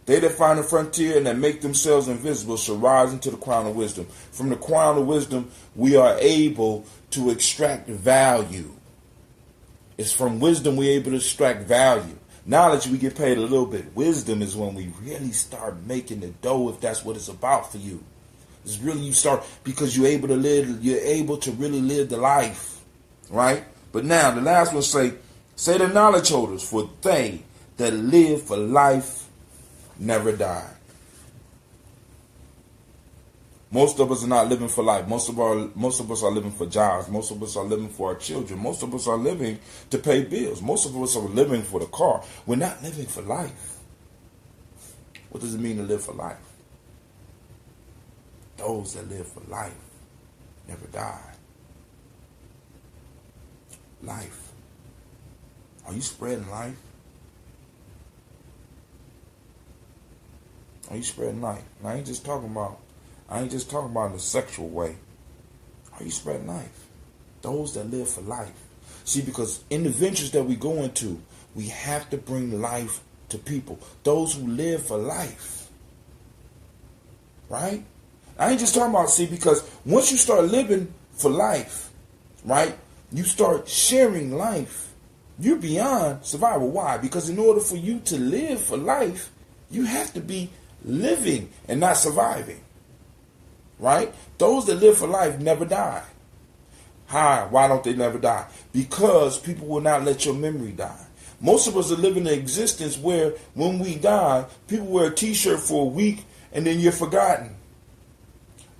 They that find the frontier and that make themselves invisible shall rise into the crown of wisdom. From the crown of wisdom, we are able to extract value. It's from wisdom we're able to extract value. Knowledge, we get paid a little bit. Wisdom is when we really start making the dough, if that's what it's about for you. It's really you start, because you're able to really live the life. Right? But now, the last one say the knowledge holders, for they that live for life never die. Most of us are not living for life. Most of us are living for jobs. Most of us are living for our children. Most of us are living to pay bills. Most of us are living for the car. We're not living for life. What does it mean to live for life? Those that live for life never die. Life. Are you spreading life? Are you spreading life? And I ain't just talking about in a sexual way. Are you spreading life? Those that live for life. See, because in the ventures that we go into, we have to bring life to people. Those who live for life. Right? I ain't just talking about, because once you start living for life, right, you start sharing life, you're beyond survival. Why? Because in order for you to live for life, you have to be living and not surviving. Right? Those that live for life never die. Why don't they never die? Because people will not let your memory die. Most of us are living an existence where when we die, people wear a t-shirt for a week and then you're forgotten.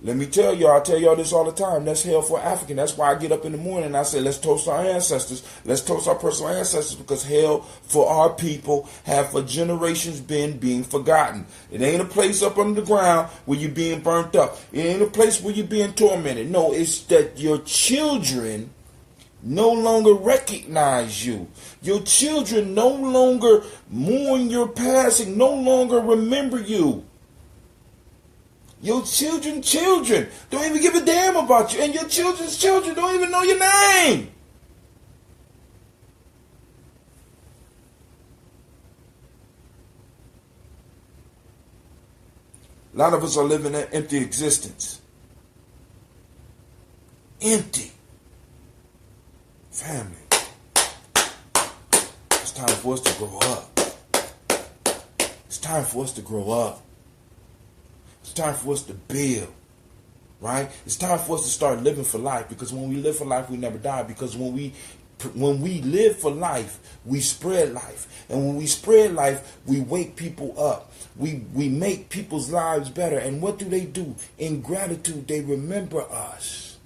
Let me tell y'all, I tell y'all this all the time. That's hell for African. That's why I get up in the morning and I say, let's toast our ancestors. Let's toast our personal ancestors, because hell for our people have for generations been being forgotten. It ain't a place up under the ground where you're being burnt up. It ain't a place where you're being tormented. No, it's that your children no longer recognize you. Your children no longer mourn your passing, no longer remember you. Your children don't even give a damn about you. And your children's children don't even know your name. A lot of us are living an empty existence. Empty. Family. It's time for us to grow up. It's time for us to grow up. It's time for us to build, right? It's time for us to start living for life, because when we live for life, we never die. Because when we live for life, we spread life. And when we spread life, we wake people up. We make people's lives better. And what do? In gratitude, they remember us.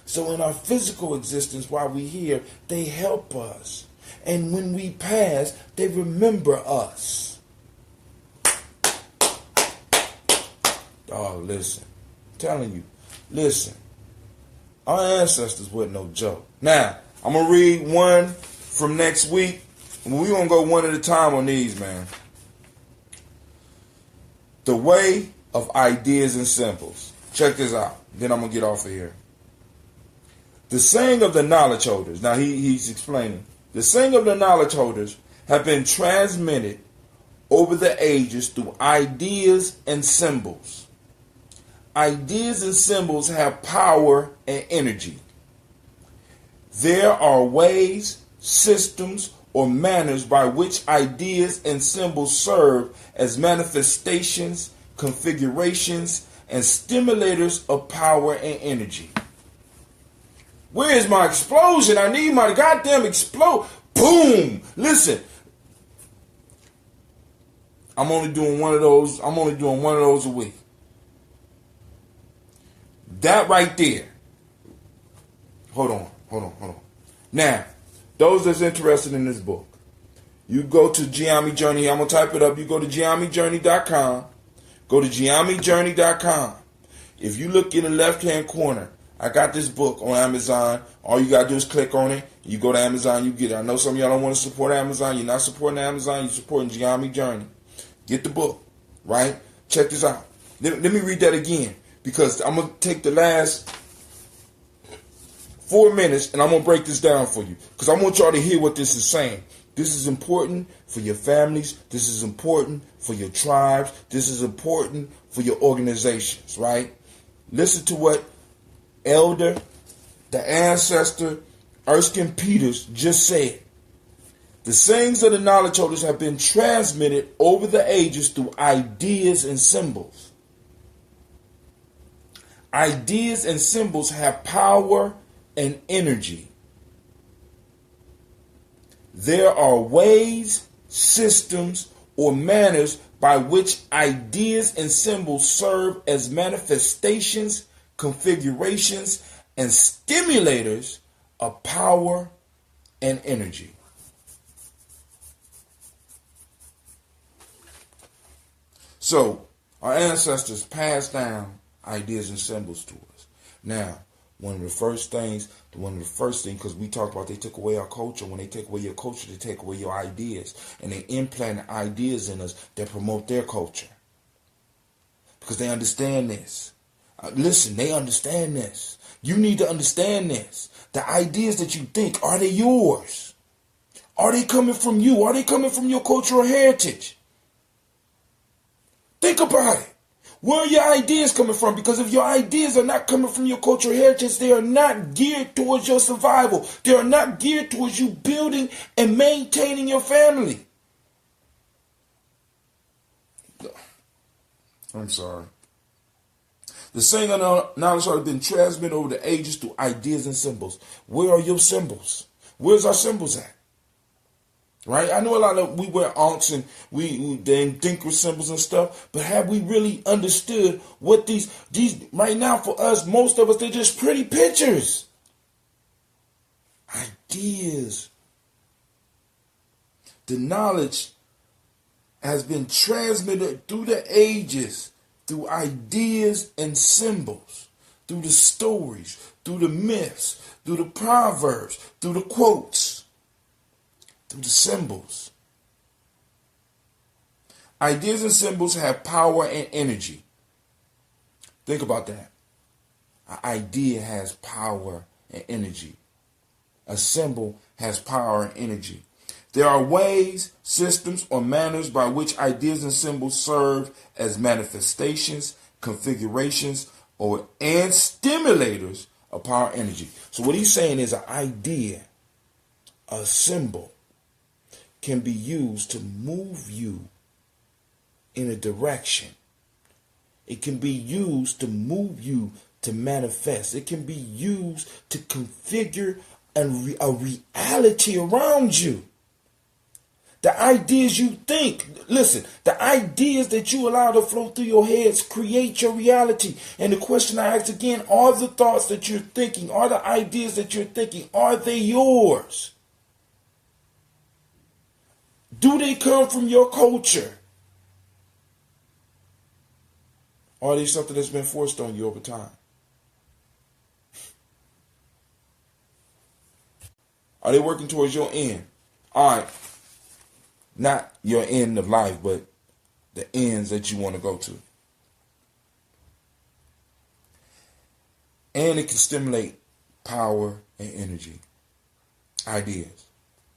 So in our physical existence, while we're here, they help us. And when we pass, they remember us. Oh, listen. I'm telling you. Listen. Our ancestors wasn't no joke. Now, I'm going to read one from next week. We're going to go one at a time on these, man. The way of ideas and symbols. Check this out. Then I'm going to get off of here. The saying of the knowledge holders. Now, he's explaining. The saying of the knowledge holders have been transmitted over the ages through ideas and symbols. Ideas and symbols have power and energy. There are ways, systems, or manners by which ideas and symbols serve as manifestations, configurations, and stimulators of power and energy. Where is my explosion? I need my goddamn explode. Boom! Listen. I'm only doing one of those a week. That right there. Hold on. Now, those that's interested in this book, you go to Gye-Nyame Journey. I'm going to type it up. You go to Gye-Nyame-Journey.com. Go to Gye-Nyame-Journey.com. If you look in the left-hand corner, I got this book on Amazon. All you got to do is click on it. You go to Amazon, you get it. I know some of y'all don't want to support Amazon. You're not supporting Amazon. You're supporting Gye-Nyame Journey. Get the book, right? Check this out. Let me read that again, because I'm going to take the last 4 minutes and I'm going to break this down for you, because I want y'all to hear what this is saying. This is important for your families. This is important for your tribes. This is important for your organizations, right? Listen to what Elder, the ancestor, Erskine Peters just said. The sayings of the knowledge holders have been transmitted over the ages through ideas and symbols. Ideas and symbols have power and energy. There are ways, systems, or manners by which ideas and symbols serve as manifestations, configurations, and stimulators of power and energy. So, our ancestors passed down ideas and symbols to us. Now, one of the first things, because we talked about they took away our culture. When they take away your culture, they take away your ideas. And they implant ideas in us that promote their culture. Because they understand this. Listen, they understand this. You need to understand this. The ideas that you think, are they yours? Are they coming from you? Are they coming from your cultural heritage? Think about it. Where are your ideas coming from? Because if your ideas are not coming from your cultural heritage, they are not geared towards your survival. They are not geared towards you building and maintaining your family. I'm sorry. The saying of knowledge has been transmitted over the ages through ideas and symbols. Where are your symbols? Where's our symbols at? Right? I know a lot of we wear aunts and we think with symbols and stuff, but have we really understood what these right now for us, most of us, they're just pretty pictures. Ideas. The knowledge has been transmitted through the ages, through ideas and symbols, through the stories, through the myths, through the proverbs, through the quotes. Through the symbols. Ideas and symbols have power and energy. Think about that. An idea has power and energy. A symbol has power and energy. There are ways, systems, or manners by which ideas and symbols serve as manifestations, configurations, and stimulators of power and energy. So what he's saying is an idea, a symbol, can be used to move you in a direction. It can be used to move you to manifest. It can be used to configure a reality around you. The ideas you think, listen, the ideas that you allow to flow through your heads create your reality. And the question I ask again, are the thoughts that you're thinking, are the ideas that you're thinking, are they yours? Do they come from your culture? Or are they something that's been forced on you over time? Are they working towards your end? All right. Not your end of life, but the ends that you want to go to. And it can stimulate power and energy, ideas,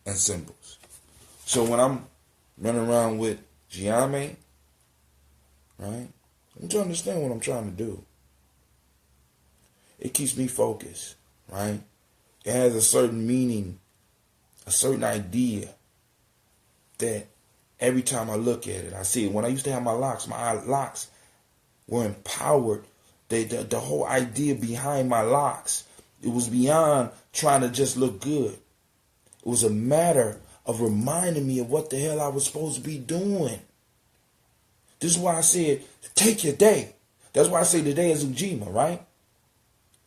and symbols. So when I'm running around with Gye-Nyame, right, I want you to understand what I'm trying to do. It keeps me focused, right? It has a certain meaning, a certain idea that every time I look at it, I see it. When I used to have my locks were empowered. The whole idea behind my locks, it was beyond trying to just look good. It was a matter of reminding me of what the hell I was supposed to be doing. This is why I said, take your day. That's why I say today is Ujima, right?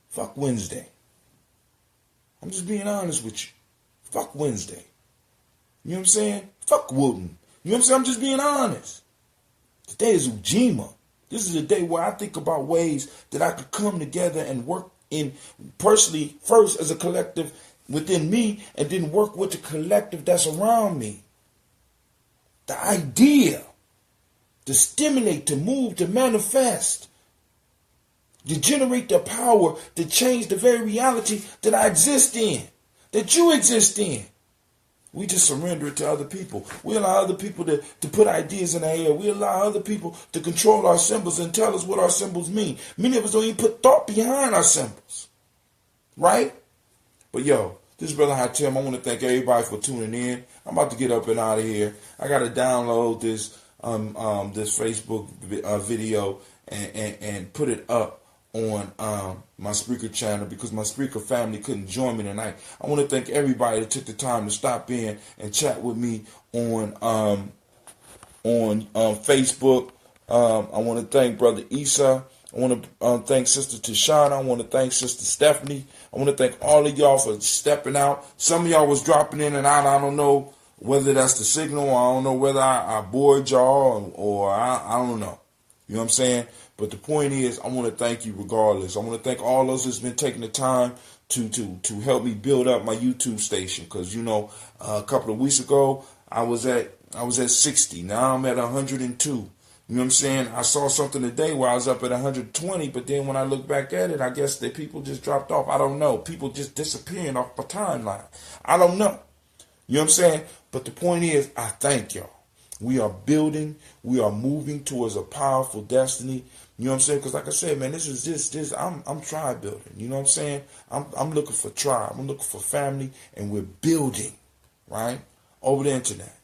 Fuck Wednesday. I'm just being honest with you. Fuck Wednesday. You know what I'm saying? Fuck Wooten. You know what I'm saying? I'm just being honest. Today is Ujima. This is a day where I think about ways that I could come together and work in personally, first as a collective within me, and then work with the collective that's around me. The idea to stimulate, to move, to manifest, to generate the power to change the very reality that I exist in, that you exist in. We just surrender it to other people. We allow other people to put ideas in the air. We allow other people to control our symbols and tell us what our symbols mean. Many of us don't even put thought behind our symbols. Right? But yo, this is Brother Hatim. I want to thank everybody for tuning in. I'm about to get up and out of here. I got to download this this Facebook video and put it up on my Spreaker channel because my Spreaker family couldn't join me tonight. I want to thank everybody that took the time to stop in and chat with me on Facebook. I want to thank Brother Issa. I want to thank Sister Tashana. I want to thank Sister Stephanie. I want to thank all of y'all for stepping out. Some of y'all was dropping in and out. I don't know whether that's the signal. I don't know whether I bored y'all or I don't know. You know what I'm saying? But the point is, I want to thank you regardless. I want to thank all those that's been taking the time to help me build up my YouTube station. Because, you know, a couple of weeks ago, I was at 60. Now I'm at 102. You know what I'm saying? I saw something today where I was up at 120, but then when I look back at it, I guess that people just dropped off. I don't know. People just disappearing off my timeline. I don't know. You know what I'm saying? But the point is, I thank y'all. We are building. We are moving towards a powerful destiny. You know what I'm saying? Because like I said, man, I'm tribe building. You know what I'm saying? I'm looking for tribe. I'm looking for family, and we're building, right? Over the internet.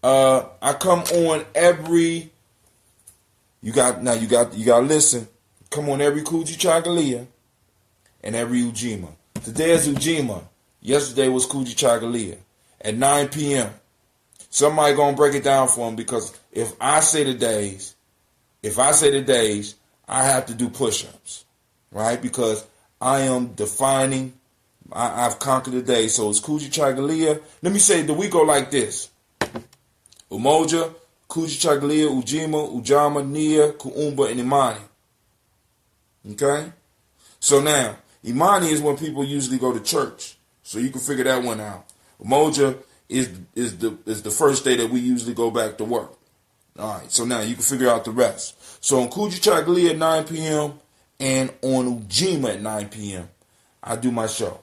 I come on every. You got to listen. Come on every Kujichagulia and every Ujima. Today is Ujima. Yesterday was Kujichagulia at 9 p.m. Somebody gonna break it down for them because if I say the days, I have to do push-ups, right? Because I am defining. I've conquered the day. So it's Kujichagulia. Let me say the week go like this. Umoja, Kujichagulia, Ujima, Ujama, Nia, Kuumba, and Imani. Okay? So now, Imani is when people usually go to church. So you can figure that one out. Umoja is the first day that we usually go back to work. Alright, so now you can figure out the rest. So on Kujichagulia at 9 p.m. and on Ujima at 9 p.m. I do my show.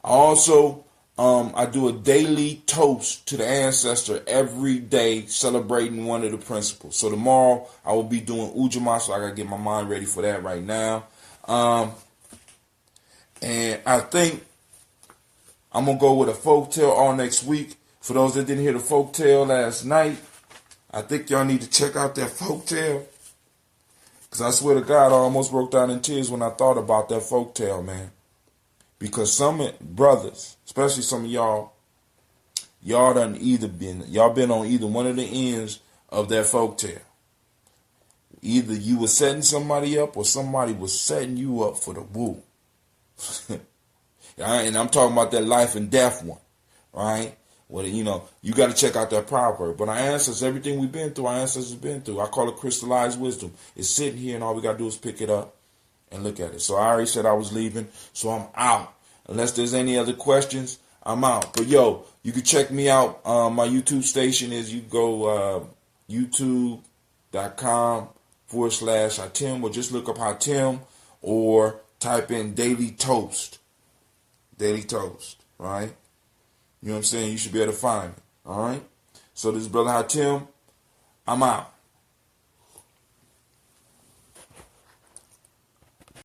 I also I do a daily toast to the ancestor every day, celebrating one of the principles. So tomorrow I will be doing Ujima, so I gotta get my mind ready for that right now. And I think I'm gonna go with a folktale all next week. For those that didn't hear the folktale last night, I think y'all need to check out that folktale. Because I swear to God, I almost broke down in tears when I thought about that folktale, man. Because some brothers, especially some of y'all been on either one of the ends of that folktale. Either you were setting somebody up or somebody was setting you up for the woo. And I'm talking about that life and death one, right? Well, you know, you got to check out that proverb. But our ancestors, everything we've been through, our ancestors have been through. I call it crystallized wisdom. It's sitting here, and all we got to do is pick it up and look at it. So I already said I was leaving, so I'm out. Unless there's any other questions, I'm out. But yo, you can check me out. My YouTube station is, you go youtube.com/Hatim, or just look up Hatim, or type in Daily Toast. Daily Toast, right? You know what I'm saying? You should be able to find it, all right? So this is Brother Hatim. I'm out.